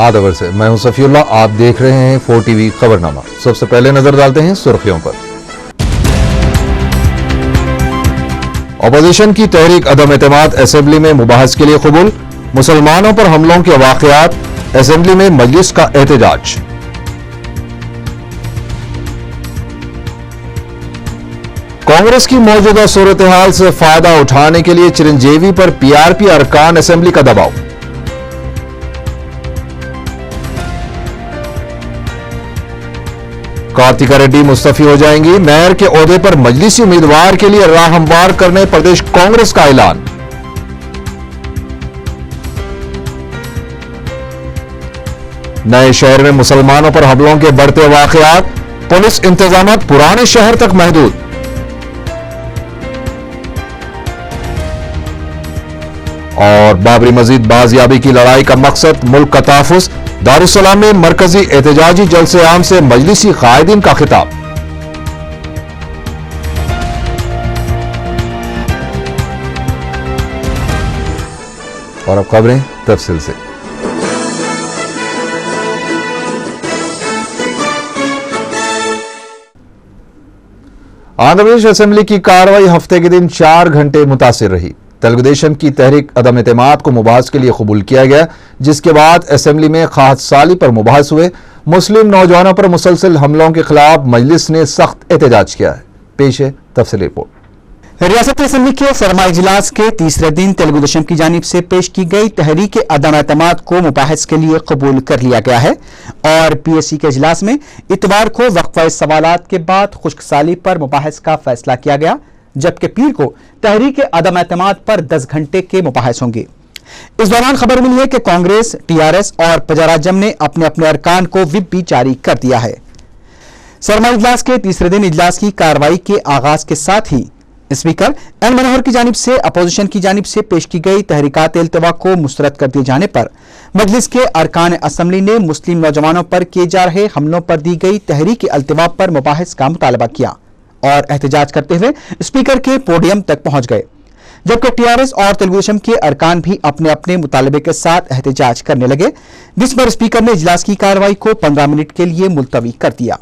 आदवर से मैं हूं सफीउल्लाह, आप देख रहे हैं 4 TV खबरनामा। सबसे पहले नजर डालते हैं सुर्खियों पर। अपोजिशन की तहरीक अदम एतमाद असेंबली में मुबाहस के लिए कबूल। मुसलमानों पर हमलों के वाकयात, असेंबली में मजलिस का एहतजाज। कांग्रेस की मौजूदा सूरत हाल से फायदा उठाने के लिए चिरंजीवी पर पीआरपी अरकान असेंबली का दबाव। कार्तिका रेड्डी मुस्तफी हो जाएंगी। मेयर के ओहदे पर मजलिसी उम्मीदवार के लिए राह हमवार करने प्रदेश कांग्रेस का ऐलान। नए शहर में मुसलमानों पर हमलों के बढ़ते वाकयात, पुलिस इंतजामात पुराने शहर तक महदूद। और बाबरी मस्जिद बाजियाबी की लड़ाई का मकसद मुल्क का तहफ़्फ़ुज़। दारुस्सलाम में मरकजी एहतजाजी जलसे आम से मजलिसी कायदीन का खिताब। और अब खबरें तफसील से। आंध्र प्रदेश असेंबली की कार्रवाई हफ्ते के दिन 4 घंटे मुतासिर रही। तेलुगुदेशम की तहरीक अदम एतमाद को मुबाहस के लिए कबूल किया गया, जिसके बाद असेंबली में खाद साली पर मुबाहस हुए। मुस्लिम नौजवानों पर मुसलसल हमलों के खिलाफ मजलिस ने सख्त एहतजाज किया है। पेश है तफसीली रिपोर्ट। रियासती असेंबली के फरमा इजलास के तीसरे दिन तेलुगुदेशम की जानिब से पेश की गई तहरीक अदम एतमाद को मुबाहस के लिए कबूल कर लिया गया है और PSC के इजलास में इतवार को वक्फा सवालात के बाद खुश्क साली पर मुबाहस का फैसला किया गया, जबकि पीर को तहरीक अदम एतमाद पर 10 घंटे के मुबाहस होंगे। इस दौरान खबर मिली है कि कांग्रेस, TRS और प्रजाराज्यम ने अपने अपने अरकान को व्हिप भी जारी कर दिया है। सरमा इजलास के तीसरे दिन इजलास की कार्रवाई के आगाज के साथ ही स्पीकर एन मनोहर की जानिब से अपोजिशन की जानिब से पेश की गई तहरीकात इल्तवा को मुस्तरद कर दिए जाने पर मजलिस के अरकान असम्बली ने मुस्लिम नौजवानों पर किए जा रहे हमलों पर दी गई तहरीक इल्तवा पर मुबाहस का मुतालबा किया और एहतजाज करते हुए स्पीकर के पोडियम तक पहुंच गए, जबकि TRS और तेलुगुदेशम के अरकान भी अपने अपने मुतालबे के साथ एहतजाज करने लगे, जिस पर स्पीकर ने इजलास की कार्रवाई को 15 मिनट के लिए मुलतवी कर दिया।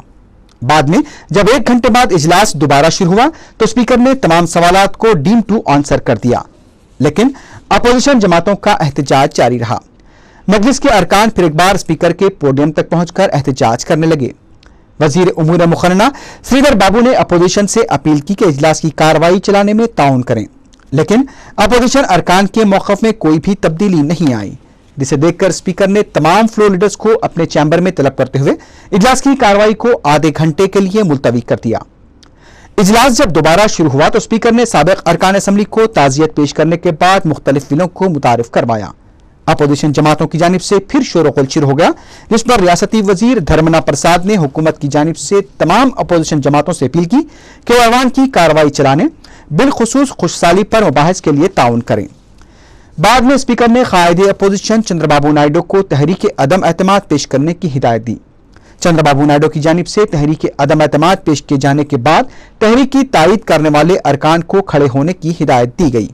बाद में जब 1 घंटे बाद इजलास दोबारा शुरू हुआ तो स्पीकर ने तमाम सवालात को डीम टू आंसर कर दिया, लेकिन अपोजिशन जमातों का एहतजाज जारी रहा। मजलिस के अरकान फिर एक बार स्पीकर के पोडियम तक पहुंचकर एहतजाज करने लगे। वजीर उमूर मुखन्ना श्रीधर बाबू ने अपोजिशन से अपील की कि इजलास की कार्रवाई चलाने में ताउन करें, लेकिन अपोजिशन अरकान के मौक़िफ़ में कोई भी तब्दीली नहीं आई, जिसे देखकर स्पीकर ने तमाम फ्लोर लीडर्स को अपने चैम्बर में तलब करते हुए इजलास की कार्रवाई को आधे घंटे के लिए मुलतवी कर दिया। इजलास जब दोबारा शुरू हुआ तो स्पीकर ने साबिक अरकान असम्बली को ताज़ियत पेश करने के बाद मुख्तलिफ बिलों को मुतारिफ करवाया। अपोजिशन जमातों की जानिब से फिर शोर-ओ-गुल शुरू हो गया, जिस पर रियासती वजीर धर्मना प्रसाद ने हुकूमत की जानिब से तमाम अपोजिशन जमातों से अपील की कि वो ऐवान की कार्रवाई चलाने, बिलखुसूस खुशसाली पर मुबाहस के लिए ताउन करें। बाद में स्पीकर ने कायदे अपोजिशन चंद्रबाबू नायडू को तहरीक अदम एतमाद पेश करने की हिदायत दी। चंद्रबाबू नायडू की जानिब से तहरीक अदम एतमाद पेश किए जाने के बाद तहरीक की तायद करने वाले अरकान को खड़े होने की हिदायत दी गई।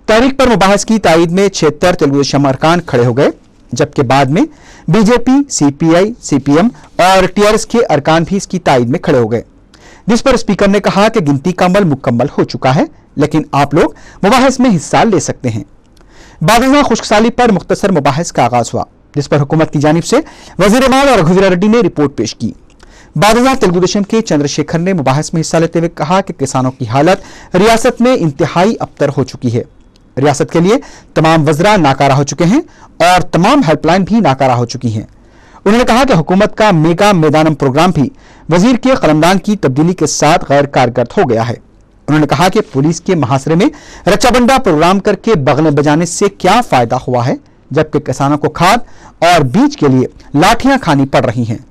तहरीक पर मुबाहस की तायद में 76 तेलुगुदेशम अरकान खड़े हो गए, जबकि बाद में BJP, CPI, CPM और TRS के अरकान भी इसकी तायद में खड़े हो गए, जिस पर स्पीकर ने कहा कि गिनती का अमल मुकम्मल हो चुका है, लेकिन आप लोग मुबाहस में हिस्सा ले सकते हैं। बाद खुश्कसाली पर मुख्तसर मुबाहस का आगाज हुआ, जिस पर हुकूमत की जानिब से वज़ीर माल और रघुवीरा रेड्डी ने रिपोर्ट पेश की। बाद तेलुगुदेशम के चंद्रशेखर ने मुबाहस में हिस्सा लेते हुए कहा कि किसानों की हालत रियासत में इंतहाई अबतर हो चुकी है। रियासत के लिए तमाम वज़रा नाकारा हो चुके हैं और तमाम हेल्पलाइन भी नाकारा हो चुकी हैं। उन्होंने कहा कि हुकूमत का मेगा मैदानम प्रोग्राम भी वजीर के कलमदान की तब्दीली के साथ गैर कारगर हो गया है। उन्होंने कहा कि पुलिस के महासरे में रचाबंडा प्रोग्राम करके बगले बजाने से क्या फायदा हुआ है, जबकि किसानों को खाद और बीज के लिए लाठियां खानी पड़ रही हैं।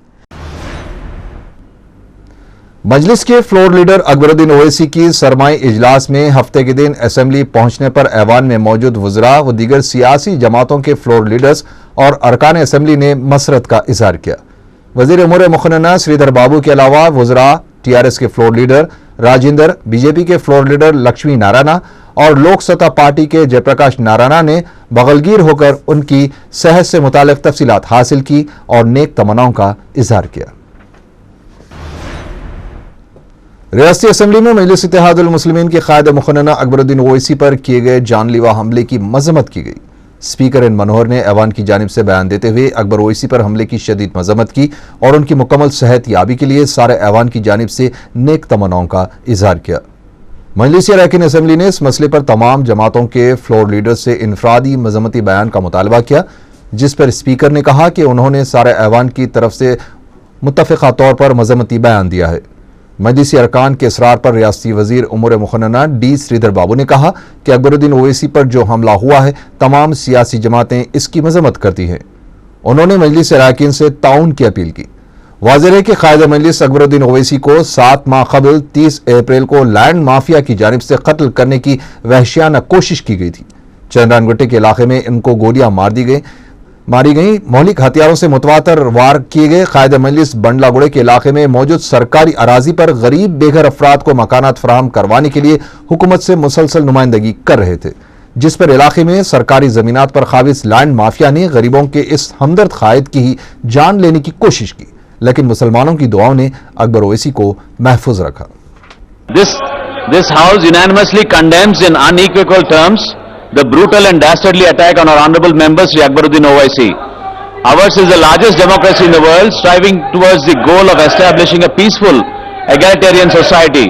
मजलिस के फ्लोर लीडर अकबरुद्दीन ओवैसी की सरमाई इजलास में हफ्ते के दिन असेंबली पहुंचने पर ऐवान में मौजूद वज़रा व दीगर सियासी जमातों के फ्लोर लीडर्स और अरकान असेंबली ने मसरत का इजहार किया। वज़ीर उमूर मुखन्ना श्रीधर बाबू के अलावा वज़रा, TRS के फ्लोर लीडर राजेंद्र, बीजेपी के फ्लोर लीडर लक्ष्मी नारायण और लोक सत्ता पार्टी के जयप्रकाश नारायण ने बगलगीर होकर उनकी सेहत से मुतालिक तफसीलात हासिल की और नेक तमन्नाओं का इजहार किया। रियासती असेंबली में मजलिस इत्तेहादुल मुस्लिमीन के कायद मुखन्ना अकबरुद्दीन ओवैसी पर किए गए जानलेवा हमले की मजम्मत की गई। स्पीकर एन मनोहर ने ऐवान की जानिब से बयान देते हुए अकबर ओवैसी पर हमले की शदीद मजम्मत की और उनकी मुकम्मल सेहत याबी के लिए सारे ऐवान की जानिब से नेक तमन्नाओं का इजहार किया। मजलिस अरकान असेंबली ने इस मसले पर तमाम जमातों के फ्लोर लीडर से इनफरादी मजम्मती बयान का मुतालबा किया, जिस पर स्पीकर ने कहा कि उन्होंने सारे ऐवान की तरफ से मुत्तफ़िक़ा तौर पर मजम्मती बयान दिया है। मजलिसी अरकान के इसरार पर रियासती वजीर उमूर मुखन्ना डी श्रीधर बाबू ने कहा कि अकबरुद्दीन ओवैसी पर जो हमला हुआ है तमाम सियासी जमातें इसकी मजम्मत करती हैं। उन्होंने मजलिस अरकान से ताउन की अपील की। वाज़ेह है कि कायद मजलिस अकबरुद्दीन ओवैसी को 7 माह कबल 30 अप्रैल को लैंड माफिया की जानिब से कत्ल करने की वहशियाना कोशिश की गई थी। चंद्रानगुट्टे के इलाके में इनको गोलियां मारी गई। मौलिक हथियारों से मुतवातर वार किए गए। कायद मजलिस बंडलागुड़े के इलाके में मौजूद सरकारी अराजी पर गरीब बेघर अफराद को मकानात फराहम करवाने के लिए हुकूमत से मुसलसल नुमाइंदगी कर रहे थे, जिस पर इलाके में सरकारी जमीनात पर काबिज लैंड माफिया ने गरीबों के इस हमदर्द कायद की ही जान लेने की कोशिश की, लेकिन मुसलमानों की दुआओं ने अकबर ओवैसी को महफूज रखा। This House unanimously condemns in unequivocal terms the brutal and dastardly attack on our honorable member Sri Akbaruddin Owaisi. Ours is the largest democracy in the world, striving towards the goal of establishing a peaceful, egalitarian society.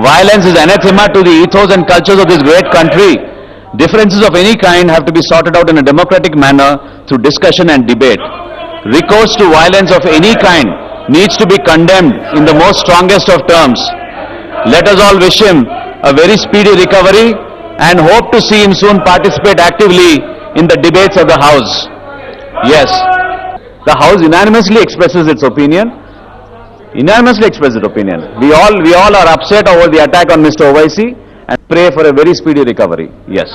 Violence is anathema to the ethos and cultures of this great country. Differences of any kind have to be sorted out in a democratic manner through discussion and debate. Recourse to violence of any kind needs to be condemned in the most strongest of terms. Let us all wish him a very speedy recovery and hope to see him soon participate actively in the debates of the House. Yes, the House unanimously expresses its opinion. We all are upset over the attack on Mr. Owaisi and pray for a very speedy recovery. Yes.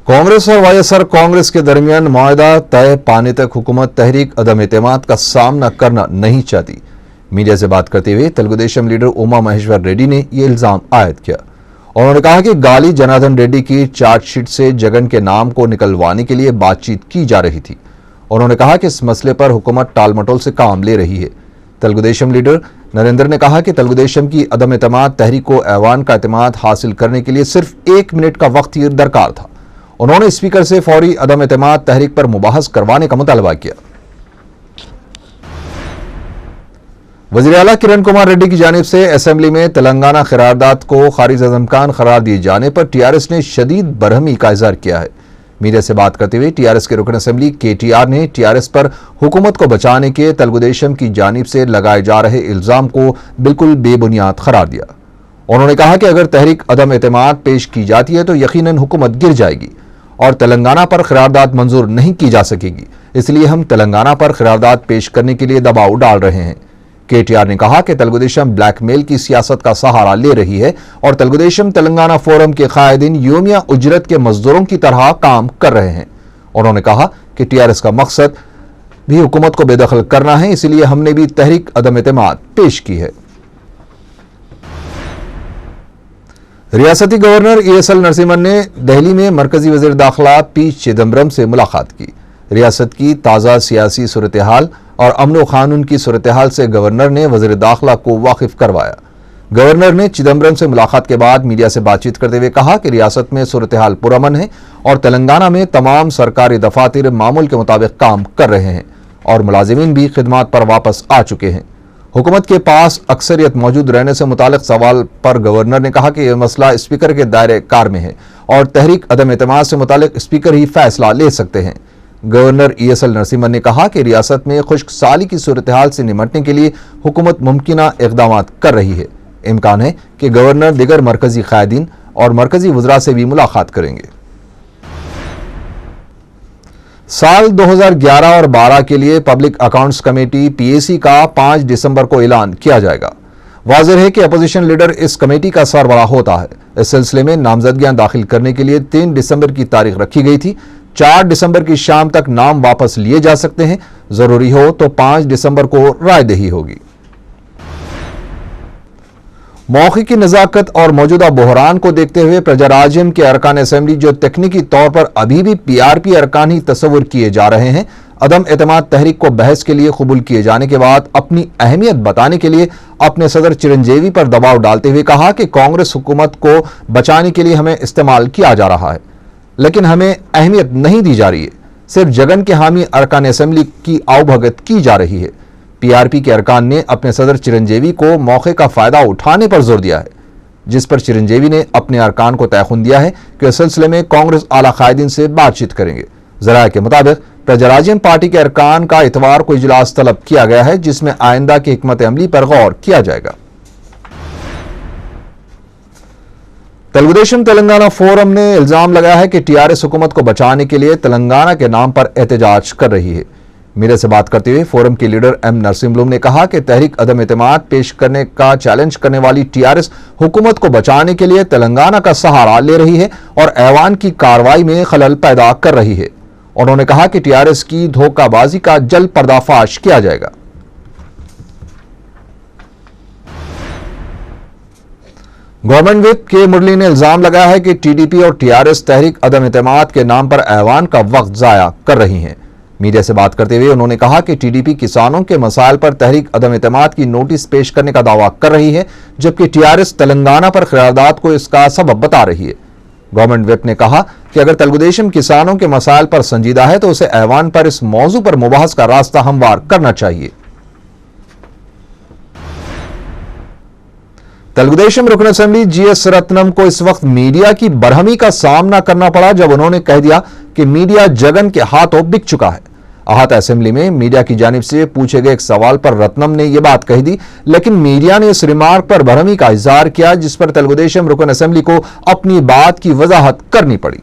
Congress और YSR Congress के दरमियान मुआहदा तय पाने तक हुकूमत तहरीक अदम एतमाद का सामना करना नहीं चाहती। मीडिया से बात करते हुए तेलुगुदेशम लीडर उमा महेश्वर रेड्डी ने यह इल्जाम आयद किया। उन्होंने कहा कि गाली जनार्दन रेड्डी की चार्जशीट से जगन के नाम को निकलवाने के लिए बातचीत की जा रही थी। उन्होंने कहा कि इस मसले पर हुकूमत टालमटोल से काम ले रही है। तेलुगुदेशम लीडर नरेंद्र ने कहा कि तेलुगुदेशम की अदम एतमाद तहरीक को ऐवान का एतमाद हासिल करने के लिए सिर्फ 1 मिनट का वक्त ही दरकार था। उन्होंने स्पीकर से फौरी अदम एतमाद तहरीक पर मुबाहस करवाने का मुतालबा किया। वज़ीर आला किरण कुमार रेड्डी की जानिब से असेंबली में तेलंगाना करारदाद को खारिज अज़ इम्कान करार दिए जाने पर टीआरएस ने शदीद बरहमी का इज़हार किया है। मीडिया से बात करते हुए टीआरएस के रुकन असेंबली केटीआर ने टीआरएस पर हुकूमत को बचाने के तेलुगुदेशम की जानिब से लगाए जा रहे इल्जाम को बिल्कुल बेबुनियाद करार दिया। उन्होंने कहा कि अगर तहरीक अदम एतमाद पेश की जाती है तो यकीनन हुकूमत गिर जाएगी और तेलंगाना पर करारदाद मंजूर नहीं की जा सकेगी, इसलिए हम तेलंगाना पर करारदाद पेश करने के लिए दबाव डाल रहे हैं। केटीआर ने कहा कि तेलुगुदेशम ब्लैकमेल की सियासत का सहारा ले रही है और तेलुगुदेशम तेलंगाना फोरम के कायदीन योमिया उजरत के मजदूरों की तरह काम कर रहे हैं। उन्होंने कहा कि टीआरएस का मकसद भी हुकूमत को बेदखल करना है, इसलिए हमने भी तहरीक अदम एतमाद पेश की है। रियासती गवर्नर ईएसएल नरसिम्हन ने दिल्ली में मरकजी वज़ीर दाखिला पी चिदम्बरम से मुलाकात की। रियासत की ताज़ा सियासी सूरत हाल और अमन व कानून की सूरत हाल से गवर्नर ने वज़ीर दाखिला को वाकिफ करवाया। गवर्नर ने चिदम्बरम से मुलाकात के बाद मीडिया से बातचीत करते हुए कहा कि रियासत में सूरत हाल पुरअमन है और तेलंगाना में तमाम सरकारी दफातर मामूल के मुताबिक काम कर रहे हैं और मुलाजिमीन भी खिदमात पर वापस आ चुके हैं। हुकूमत के पास अक्सरियत मौजूद रहने से मुतालिक सवाल पर गवर्नर ने कहा कि यह मसला स्पीकर के दायरे कार में है और तहरीक अदम एतमाद से मुतालिक स्पीकर ही फैसला ले सकते हैं। गवर्नर ईएसएल नरसिम्हन ने कहा कि रियासत में खुश्क साली की सूरत हाल से निमटने के लिए हुकूमत मुमकिना इक़दाम कर रही है। इम्कान है कि गवर्नर दिगर मरकजी कायदीन और मरकजी वज़रा से भी मुलाकात करेंगे। साल 2011 और 12 के लिए पब्लिक अकाउंट्स कमेटी पीएसी का 5 दिसंबर को ऐलान किया जाएगा। वाज़ेह है कि अपोजिशन लीडर इस कमेटी का सरबराह होता है। इस सिलसिले में नामजदगियां दाखिल करने के लिए 3 दिसंबर की तारीख रखी गई थी। 4 दिसंबर की शाम तक नाम वापस लिए जा सकते हैं। जरूरी हो तो 5 दिसंबर को रायदही होगी। मौके की नज़ाकत और मौजूदा बहरान को देखते हुए प्रजाराज्यम के अरकान असेंबली जो तकनीकी तौर पर अभी भी PRP अरकान ही तस्वुर किए जा रहे हैं, अदम एतमाद तहरीक को बहस के लिए कबूल किए जाने के बाद अपनी अहमियत बताने के लिए अपने सदर चिरंजीवी पर दबाव डालते हुए कहा कि कांग्रेस हुकूमत को बचाने के लिए हमें इस्तेमाल किया जा रहा है, लेकिन हमें अहमियत नहीं दी जा रही है। सिर्फ जगन के हामी अरकान असेंबली की आवभगत की जा रही है। PRP के अरकान ने अपने सदर चिरंजीवी को मौके का फायदा उठाने पर जोर दिया है, जिस पर चिरंजीवी ने अपने अरकान को तयखुन दिया है कि इस सिलसिले में कांग्रेस आला कायदीन से बातचीत करेंगे। ज़राए के मुताबिक प्रजाराज्यम पार्टी के अरकान का इतवार को इजलास तलब किया गया है, जिसमें आइंदा की हिकमत अमली पर गौर किया जाएगा। तेलुगुदेशम तेलंगाना फोरम ने इल्जाम लगाया है कि TRS हुकूमत को बचाने के लिए तेलंगाना के नाम पर एहतजाज कर रही है। मीडिया से बात करते हुए फोरम के लीडर M नरसिम्हलुम ने कहा कि तहरीक अदम एतमाद पेश करने का चैलेंज करने वाली TRS हुकूमत को बचाने के लिए तेलंगाना का सहारा ले रही है और ऐवान की कार्रवाई में खलल पैदा कर रही है। उन्होंने कहा कि TRS की धोखाबाजी का जल्द पर्दाफाश किया जाएगा। गवर्नमेंट विप के मुरली ने इल्जाम लगाया है कि TDP और TRS तहरीक अदम एतमाद के नाम पर ऐवान का वक्त जाया कर रही हैं। मीडिया से बात करते हुए उन्होंने कहा कि TDP किसानों के मसाइल पर तहरीक अदम एतमाद की नोटिस पेश करने का दावा कर रही है, जबकि TRS तेलंगाना पर क़रारदाद को इसका सबब बता रही है। गवर्नमेंट विप ने कहा कि अगर तेलुगुदेशम किसानों के मसाइल पर संजीदा है तो उसे ऐवान पर इस मौजू पर मुबाहस का रास्ता हमवार करना चाहिए। तेलुगुदेशम रुकन असेंबली GS रत्नम को इस वक्त मीडिया की बरहमी का सामना करना पड़ा जब उन्होंने कह दिया कि मीडिया जगन के हाथों बिक चुका है। आहत असेंबली में मीडिया की जानिब से पूछे गए एक सवाल पर रत्नम ने यह बात कही दी, लेकिन मीडिया ने इस रिमार्क पर बरहमी का इजहार किया, जिस पर तेलुगुदेशम रुकन असेंबली को अपनी बात की वजाहत करनी पड़ी।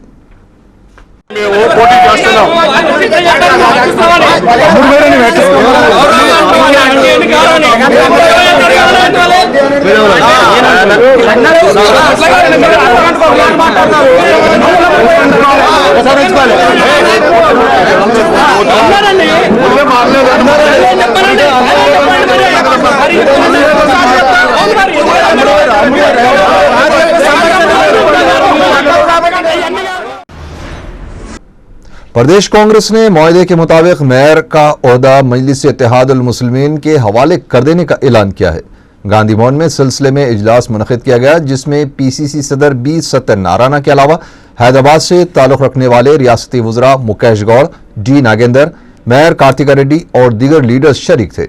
प्रदेश कांग्रेस ने मुआहदे के मुताबिक मेयर का ओहदा मजलिस इत्तेहादुल मुस्लिमीन के हवाले कर देने का ऐलान किया है। गांधी भवन में सिलसिले में इजलास मुनक़िद किया गया, जिसमें PCC सदर B सत्यनारायण के अलावा हैदराबाद से ताल्लुक़ रखने वाले रियासती वज़रा मुकेश गौड़, D नागेंद्र, मेयर कार्तिका रेड्डी और दीगर लीडर्स शरीक थे।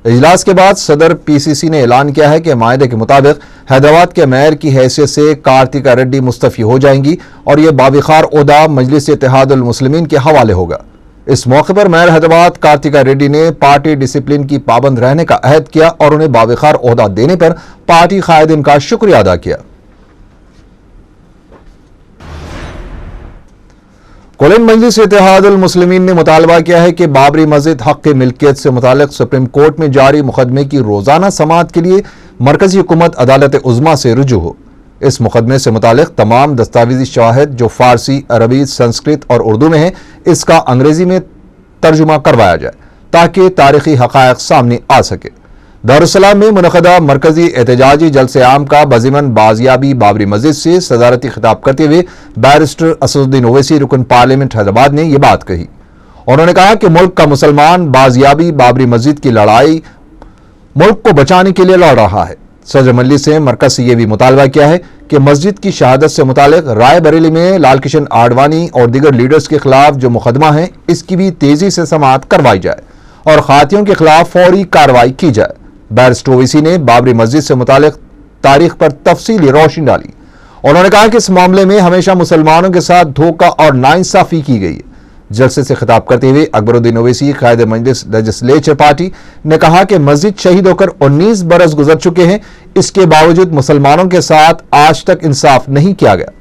इजलास के बाद सदर PCC ने ऐलान किया है कि मायदे के मुताबिक हैदराबाद के मेयर की हैसियत से कार्तिका रेड्डी मुस्तफ़ी हो जाएंगी और यह बाविखार ओहदा मजलिस इत्तेहादुल मुस्लिमीन के हवाले होगा। इस मौके पर मेयर हैदराबाद कार्तिका रेड्डी ने पार्टी डिसिप्लिन की पाबंद रहने का अहद किया और उन्हें बाविखार ओहदा देने पर पार्टी कायदीन का शुक्रिया अदा किया। कुल मजलिस इत्तेहादुल मुस्लिमीन ने मुतालबा किया है कि बाबरी मस्जिद हक की मिल्कियत से मुतालिक सुप्रीम कोर्ट में जारी मुकदमे की रोजाना समाअत के लिए मरकजी हुकूमत अदालत उज़्मा से रुजू हो। इस मुकदमे से मुतालिक तमाम दस्तावेजी शवाहिद जो फारसी, अरबी, संस्कृत और उर्दू में है, इसका अंग्रेजी में तर्जुमा करवाया जाए ताकि तारीखी हक़ाइक़ सामने आ सके। दारुस्सलाम में मुनक़दा मरकजी एहतजाजी जलसे आम का बज़िमन बाजियाबी बाबरी मस्जिद से सदारती खिताब करते हुए बैरिस्टर असदुद्दीन ओवैसी रुकन पार्लियामेंट हैदराबाद ने यह बात कही। उन्होंने कहा कि मुल्क का मुसलमान बाजियाबी बाबरी मस्जिद की लड़ाई मुल्क को बचाने के लिए लड़ रहा है। सदर मजलिस से मरकज से यह भी मुतालबा किया है कि मस्जिद की शहादत से मुतालिक रायबरेली में लाल किशन आडवाणी और दीगर लीडर्स के खिलाफ जो मुकदमा है, इसकी भी तेजी से समाअत करवाई जाए और खातियों के खिलाफ फौरी कार्रवाई की जाए। बैरिस्टर ओवैसी ने बाबरी मस्जिद से मुतालिक तारीख पर तफसीली रोशनी डाली। उन्होंने कहा कि इस मामले में हमेशा मुसलमानों के साथ धोखा और नाइंसाफी की गई है। जलसे से खिताब करते हुए अकबरुद्दीन ओवैसी कायदे मजलिस लेजिस्लेचर पार्टी ने कहा कि मस्जिद शहीद होकर 19 बरस गुजर चुके हैं, इसके बावजूद मुसलमानों के साथ आज तक इंसाफ नहीं किया गया।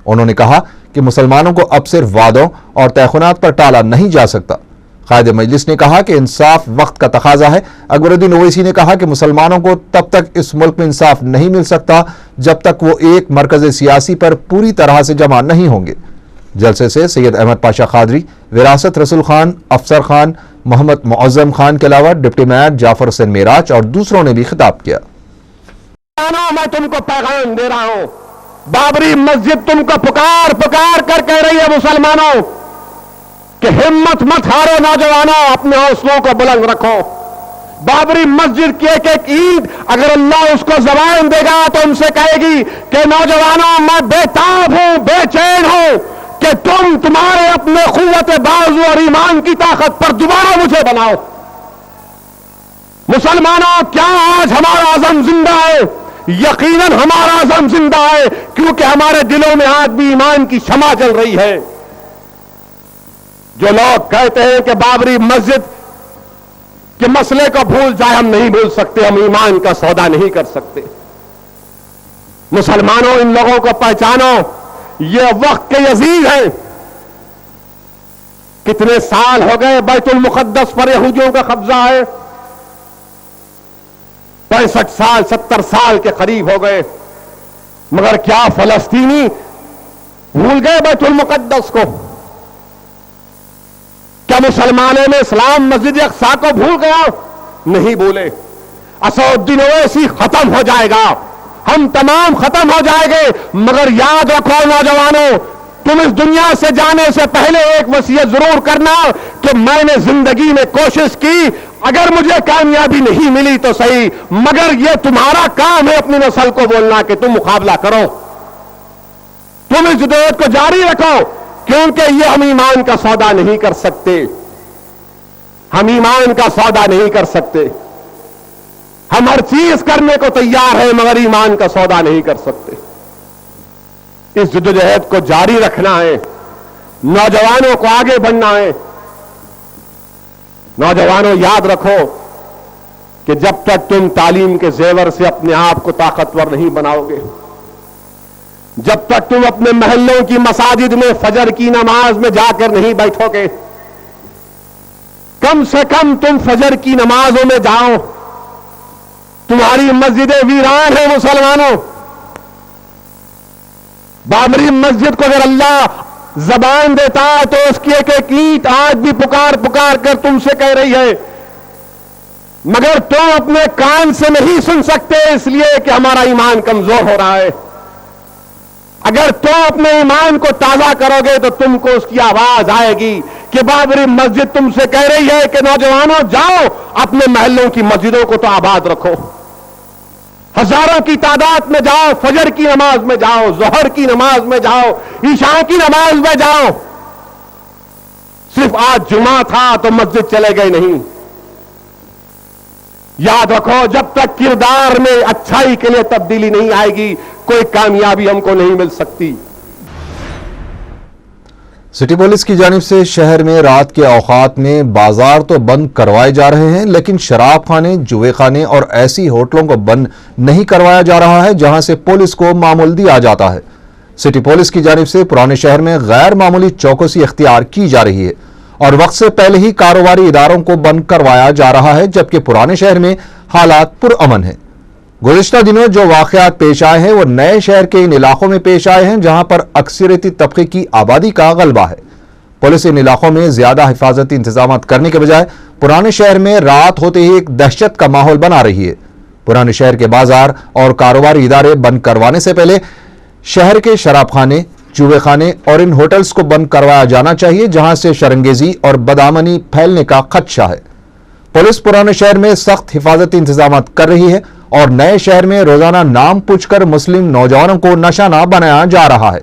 उन्होंने कहा कि मुसलमानों को अब सिर्फ वादों और तयखुनात पर टाला नहीं जा सकता। कायदे मजलिस ने कहा कि इंसाफ वक्त का तकाजा है। अकबरुद्दीन ओवैसी ने कहा कि मुसलमानों को तब तक इस मुल्क में इंसाफ नहीं मिल सकता जब तक वो एक मरकज सियासी पर पूरी तरह से जमा नहीं होंगे। जलसे से सैयद अहमद पाशा खादरी, विरासत रसूल खान, अफसर खान, मोहम्मद मुअज्जम खान के अलावा डिप्टी मेयर जाफर हुसैन मेराज और दूसरों ने भी खिताब किया। मैं तुमको पैगाम दे रहा हूं, बाबरी मस्जिद तुमको पुकार पुकार कर कह रही है मुसलमानों कि हिम्मत मत हारो नौजवानों, अपने हौसलों को बुलंद रखो। बाबरी मस्जिद की एक एक ईंट अगर अल्लाह उसको जबान देगा तो उनसे कहेगी कि नौजवानों मैं बेताब हूं, बेचैन हूं कि तुम तुम्हारे अपने कुव्वत बाजू और ईमान की ताकत पर दोबारा मुझे बनाओ। मुसलमानों, क्या आज हमारा आज़म जिंदा है? यकीनन हमारा आज़म जिंदा है, क्योंकि हमारे दिलों में आज भी ईमान की शमा जल रही है। जो लोग कहते हैं कि बाबरी मस्जिद के मसले को भूल जाए, हम नहीं भूल सकते, हम ईमान का सौदा नहीं कर सकते। मुसलमानों, इन लोगों को पहचानो, ये वक्त के यजीद हैं। कितने साल हो गए बैतुल मुकद्दस पर यहूदियों का कब्जा है? 65 साल 70 साल के करीब हो गए, मगर क्या फलस्तीनी भूल गए बैतुल मुकद्दस को? क्या मुसलमानों में इस्लाम मस्जिद अक्सा को भूल गया? नहीं भूले। असदुद्दीन ओवैसी खत्म हो जाएगा, हम तमाम खत्म हो जाएंगे, मगर याद रखो नौजवानों, तुम इस दुनिया से जाने से पहले एक वसीयत जरूर करना कि मैंने जिंदगी में कोशिश की, अगर मुझे कामयाबी नहीं मिली तो सही, मगर यह तुम्हारा काम है अपनी नस्ल को बोलना कि तुम मुकाबला करो, तुम इस जदोजहद को जारी रखो, क्योंकि यह हम ईमान का सौदा नहीं कर सकते। हम ईमान का सौदा नहीं कर सकते। हम हर चीज करने को तैयार है, मगर ईमान का सौदा नहीं कर सकते। इस जदोजहद को जारी रखना है, नौजवानों को आगे बढ़ना है। नौजवानों, याद रखो कि जब तक तुम तालीम के जेवर से अपने आप को ताकतवर नहीं बनाओगे, जब तक तुम अपने महल्लों की मसाजिद में फजर की नमाज में जाकर नहीं बैठोगे, कम से कम तुम फजर की नमाजों में जाओ। तुम्हारी मस्जिदें वीरान है मुसलमानों। बाबरी मस्जिद को अगर अल्लाह जबान देता है तो उसकी एक एक ईंट आज भी पुकार पुकार कर तुमसे कह रही है, मगर तुम अपने कान से नहीं सुन सकते, इसलिए कि हमारा ईमान कमजोर हो रहा है। अगर तुम अपने ईमान को ताजा करोगे तो तुमको उसकी आवाज आएगी कि बाबरी मस्जिद तुमसे कह रही है कि नौजवानों जाओ, अपने महल्लों की मस्जिदों को तो आबाद रखो, हजारों की तादाद में जाओ, फजर की नमाज में जाओ, जोहर की नमाज में जाओ, ईशा की नमाज में जाओ। सिर्फ आज जुमा था तो मस्जिद चले गए नहीं। याद रखो, जब तक किरदार में अच्छाई के लिए तब्दीली नहीं आएगी, कोई कामयाबी हमको नहीं मिल सकती। सिटी पुलिस की जानिब से शहर में रात के औकात में बाजार तो बंद करवाए जा रहे हैं, लेकिन शराब खाने, जुए खाने और ऐसी होटलों को बंद नहीं करवाया जा रहा है जहां से पुलिस को मामूल दिया जाता है। सिटी पुलिस की जानिब से पुराने शहर में गैर मामूली चौकसी इख्तियार की जा रही है और वक्त से पहले ही कारोबारी इदारों को बंद करवाया जा रहा है, जबकि पुराने शहर में हालात पुरअमन है। गुज़िश्ता दिनों जो वाक़यात पेश आए हैं वो नए शहर के इन इलाकों में पेश आए हैं जहां पर अक्सरियती तबके की आबादी का गलबा है। पुलिस इन इलाकों में ज्यादा हिफाजती इंतजाम करने के बजाय पुराने शहर में रात होते ही एक दहशत का माहौल बना रही है। पुराने शहर के बाजार और कारोबारी इदारे बंद करवाने से पहले शहर के शराबखाने, जुए खाने और इन होटल्स को बंद करवाया जाना चाहिए जहां से शरंगेजी और बदआमनी फैलने का खदशा है। पुलिस पुराने शहर में सख्त हिफाजती इंतजाम कर रही है और नए शहर में रोजाना नाम पूछकर मुस्लिम नौजवानों को निशाना बनाया जा रहा है।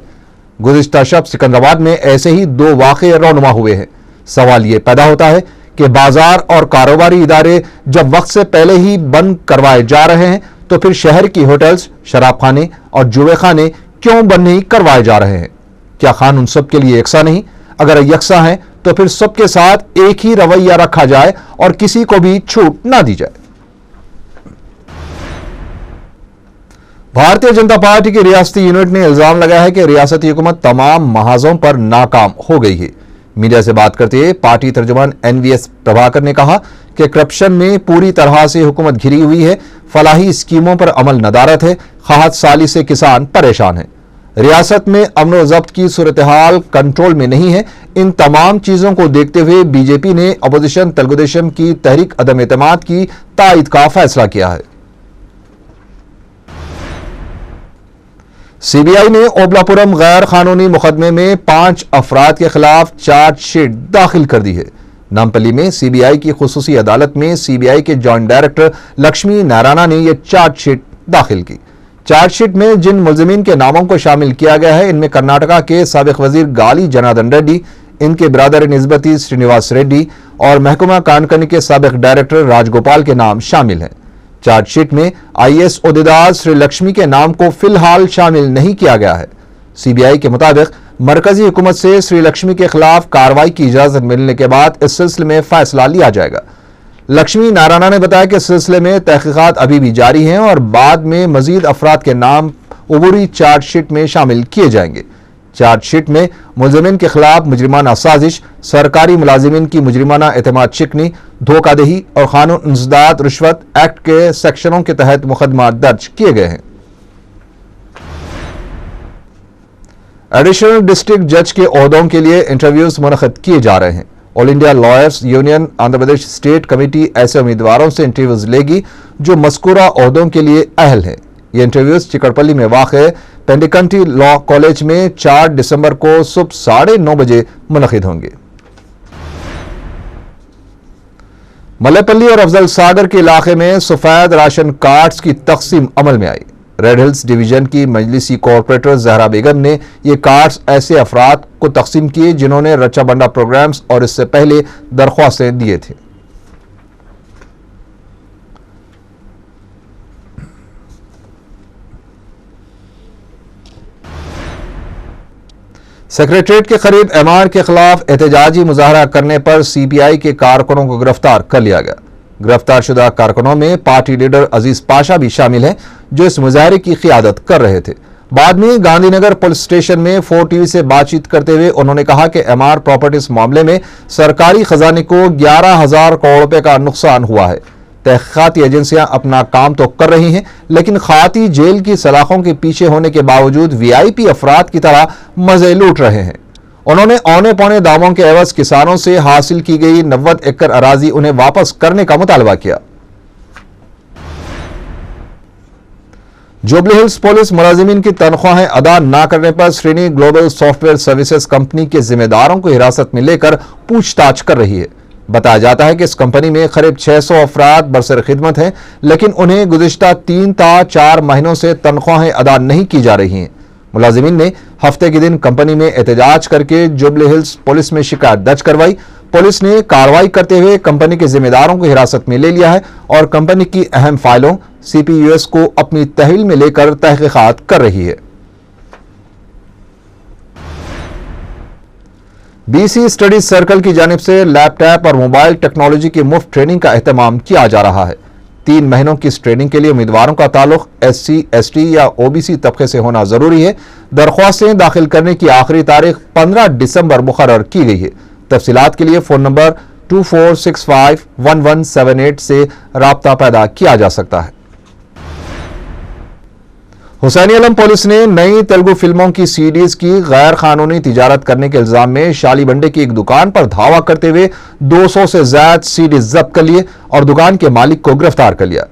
गुज़िश्ता शब सिकंदराबाद में ऐसे ही 2 वाक़ये रौनुमा हुए हैं। सवाल यह पैदा होता है कि बाजार और कारोबारी इदारे जब वक्त से पहले ही बंद करवाए जा रहे हैं तो फिर शहर की होटल्स, शराबखाने और जुए खाने क्यों बंद नहीं करवाए जा रहे हैं? क्या कानून सबके लिए यकसा नहीं? अगर यकसा है तो फिर सबके साथ एक ही रवैया रखा जाए और किसी को भी छूट ना दी जाए। भारतीय जनता पार्टी की रियासती यूनिट ने इल्जाम लगाया है कि रियासती हुकूमत तमाम महाजों पर नाकाम हो गई है। मीडिया से बात करते हुए पार्टी तर्जुमान NVS प्रभाकर ने कहा कि करप्शन में पूरी तरह से हुकूमत घिरी हुई है, फलाही स्कीमों पर अमल नदारत है, खाहत साली से किसान परेशान है, रियासत में अमन व जब्त की सूरत हाल कंट्रोल में नहीं है। इन तमाम चीजों को देखते हुए बीजेपी ने अपोजिशन तेलुगुदेशम की तहरीक अदम एतमाद की तायद का फैसला किया है। सीबीआई ने ओबलापुरम गैर कानूनी मुकदमे में 5 अफराद के खिलाफ चार्जशीट दाखिल कर दी है। नामपल्ली में सीबीआई की खुसूसी अदालत में सीबीआई के जॉइंट डायरेक्टर लक्ष्मी नारायण ने यह चार्जशीट दाखिल की। चार्जशीट में जिन मुलजिमीन के नामों को शामिल किया गया है, इनमें कर्नाटका के साबिक वजीर गाली जनार्दन रेड्डी, इनके ब्रदर निस्बती श्रीनिवास रेड्डी और महकमा कानकनी के साबिक डायरेक्टर राजगोपाल के नाम शामिल हैं। चार्जशीट में आईएएस ओहदेदार श्री लक्ष्मी के नाम को फिलहाल शामिल नहीं किया गया है। सीबीआई के मुताबिक मरकजी हुकूमत से श्री लक्ष्मी के खिलाफ कार्रवाई की इजाजत मिलने के बाद इस सिलसिले में फैसला लिया जाएगा। लक्ष्मी नारायण ने बताया कि इस सिलसिले में तहकीकात अभी भी जारी हैं और बाद में मजीद अफराद के नाम उबूरी चार्जशीट में शामिल किए जाएंगे। चार्जशीट में मुलजिमीन के खिलाफ मुजरिमाना साजिश, सरकारी मुलाजिमीन की मुजरिमाना एतमाद शिकनी, धोखाधही और कानून इंसदाद रिश्वत एक्ट के सेक्शनों के तहत मुकदमा दर्ज किए गए हैं। एडिशनल डिस्ट्रिक्ट जज के ओहदों के लिए इंटरव्यूज मुनक़िद किए जा रहे हैं। All India lawyers union Andhra Pradesh state committee ऐसे उम्मीदवारों से इंटरव्यूज लेगी जो मज़कूरा ओहदों के लिए अहल हैं। ये इंटरव्यूज चिकड़पल्ली में वाक़े पेंडिकंटी लॉ कॉलेज में 4 दिसंबर को सुबह 9:30 बजे मुनक़िद होंगे। मल्लेपल्ली और अफजल सागर के इलाके में सफेद राशन कार्ड्स की तकसीम अमल में आई। रेड हिल्स डिवीजन की मजलिसी कॉर्पोरेटर जहरा बेगम ने ये कार्ड्स ऐसे अफराद को तकसीम किए जिन्होंने रचा बंडा प्रोग्राम्स और इससे पहले दरख्वास्तें दिए थे। सेक्रेटरीट के करीब एमआर के खिलाफ एहतजाजी मुजाहरा करने पर सीपीआई के कारकुनों को गिरफ्तार कर लिया गया। गिरफ्तार शुदा कारकुनों में पार्टी लीडर अजीज पाशा भी शामिल हैं, जो इस मुजाहरे की क़ियादत कर रहे थे। बाद में गांधीनगर पुलिस स्टेशन में 4TV से बातचीत करते हुए उन्होंने कहा कि एमआर प्रॉपर्टीज मामले में सरकारी खजाने को 11,000 करोड़ रुपए का नुकसान हुआ है। तहकीकाती एजेंसियां अपना काम तो कर रही हैं, लेकिन खाती जेल की सलाखों के पीछे होने के बावजूद वीआईपी अफराद की तरह मजे लूट रहे हैं। उन्होंने औने पौने दावों के एवज किसानों से हासिल की गई 90 एकड़ अराजी उन्हें वापस करने का मुतालबा किया। जुबली हिल्स पुलिस मुलाजिमीन की तनख्वाहें अदा न करने पर श्रेणी ग्लोबल सॉफ्टवेयर सर्विसेज कंपनी के जिम्मेदारों को हिरासत में लेकर पूछताछ कर रही है। बताया जाता है कि इस कंपनी में करीब 600 अफराद बरसर खिदमत हैं, लेकिन उन्हें गुज़िश्ता 3 ta 4 महीनों से तनख्वाहें अदा नहीं की जा रही हैं। मुलाजिमीन ने हफ्ते के दिन कंपनी में एहतजाज करके जुबली हिल्स पुलिस में शिकायत दर्ज करवाई। पुलिस ने कार्रवाई करते हुए कंपनी के जिम्मेदारों को हिरासत में ले लिया है और कंपनी की अहम फाइलों CPUS को अपनी तहवील में लेकर तहकीकात कर रही है। BC स्टडी सर्कल की जानिब से लैपटॉप और मोबाइल टेक्नोलॉजी की मुफ्त ट्रेनिंग का एहतमाम किया जा रहा है। 3 महीनों की इस ट्रेनिंग के लिए उम्मीदवारों का ताल्लुक SC, ST या OBC तबके से होना जरूरी है। दरख्वास्तें दाखिल करने की आखिरी तारीख 15 दिसंबर मुकर्रर की गई है। तफसीलात के लिए फोन नंबर 24651178 से राब्ता पैदा किया जा सकता है। हुसैनी आलम पुलिस ने नई तेलुगु फिल्मों की CDs की गैर कानूनी तिजारत करने के इल्जाम में शालीबंडे की एक दुकान पर धावा करते हुए 200 से ज्यादा CDs जब्त कर लिए और दुकान के मालिक को गिरफ्तार कर लिया।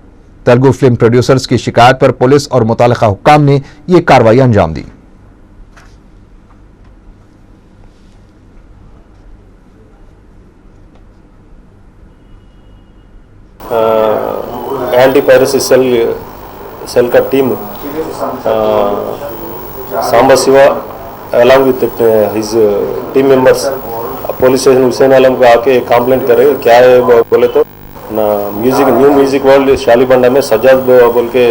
तेलुगु फिल्म प्रोड्यूसर्स की शिकायत पर पुलिस और मुतालिका हुक्काम ने यह कार्रवाई अंजाम दी। एंटी पायरेसी सेल का team Samba Shiva along with his team members police station Hussain Alam को आके कंप्लेंट करे। क्या है बोले तो ना न्यू म्यूजिक वर्ल्ड शालीबंडा में सजाद बोल के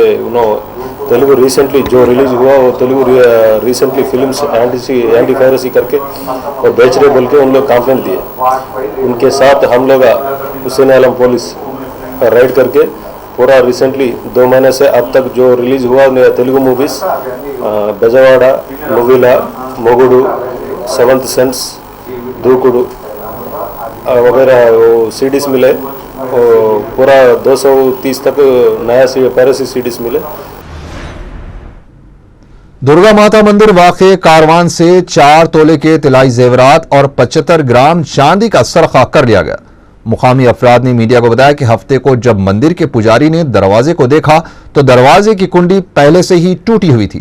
तेलुगु रिसेंटली जो रिलीज हुआ वो Telugu recently films anti piracy करके वो बेच रहे बोल के उन लोग कंप्लेंट दिए। उनके साथ हम लोग हुसैन आलम पुलिस राइड करके पूरा रिसेंटली 2 महीने से अब तक जो रिलीज हुआ तेलुगु मूवीज बेजवाड़ा, मुविला, मोगुडू, 7th सेंस, दूकुडू वगैरह वो CDs मिले। पूरा 230 तक नया पायरेसी CDs मिले। दुर्गा माता मंदिर वाक़े कारवान से 4 तोले के तिलाई जेवरात और 75 ग्राम चांदी का सरखा कर लिया गया। मुकामी अफराद ने मीडिया को बताया कि हफ्ते को जब मंदिर के पुजारी ने दरवाजे को देखा तो दरवाजे की कुंडी पहले से ही टूटी हुई थी।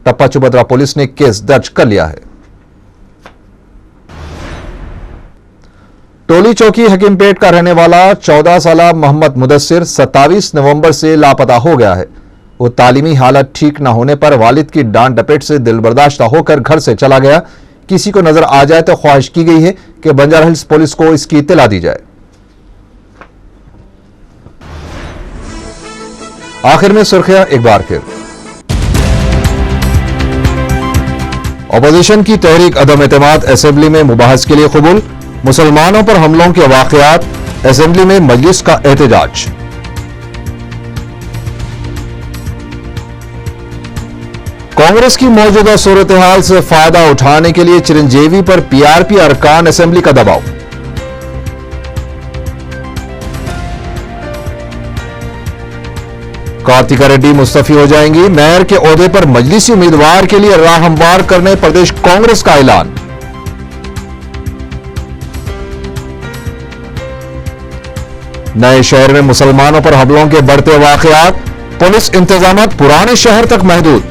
टप्पा चुबद्रा पुलिस ने केस दर्ज कर लिया है। टोली चौकी हकीमपेट का रहने वाला 14 साल मोहम्मद मुदस्सिर 27 नवंबर से लापता हो गया है। वो तालीमी हालत ठीक न होने पर वालिद की डांट डपेट से दिलबर्दाश्त होकर घर से चला गया। किसी को नजर आ जाए तो ख्वाहिश की गई है कि बंजारा हिल्स पुलिस को इसकी इत्तला दी जाए। आखिर में सुर्खियां एक बार फिर। अपोजिशन की तहरीक अदम एतमाद असेंबली में मुबाहस के लिए कबूल। मुसलमानों पर हमलों के वाकयात, असेंबली में मजलिस का एहतजाज। कांग्रेस की मौजूदा सूरत हाल से फायदा उठाने के लिए चिरंजीवी पर पीआरपी अरकान असेंबली का दबाव। कार्तिका रेड्डी मुस्तफी हो जाएंगी। मेयर के ओहदे पर मजलिसी उम्मीदवार के लिए राह हमवार करने प्रदेश कांग्रेस का ऐलान। नए शहर में मुसलमानों पर हमलों के बढ़ते वाकयात, पुलिस इंतजाम पुराने शहर तक महदूद।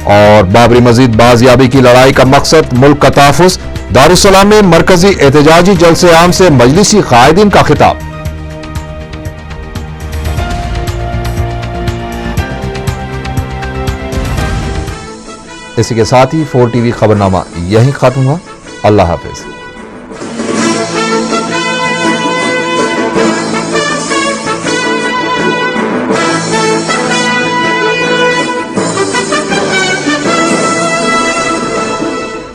और बाबरी मस्जिद बाजियाबी की लड़ाई का मकसद मुल्क का तहफ्फुज़। दारुस्सलाम में मरकजी एहतजाजी जलसे आम से मजलिसी कायदीन का खिताब। इसी के साथ ही 4 TV खबरनामा यहीं खत्म हुआ। अल्लाह हाफिज।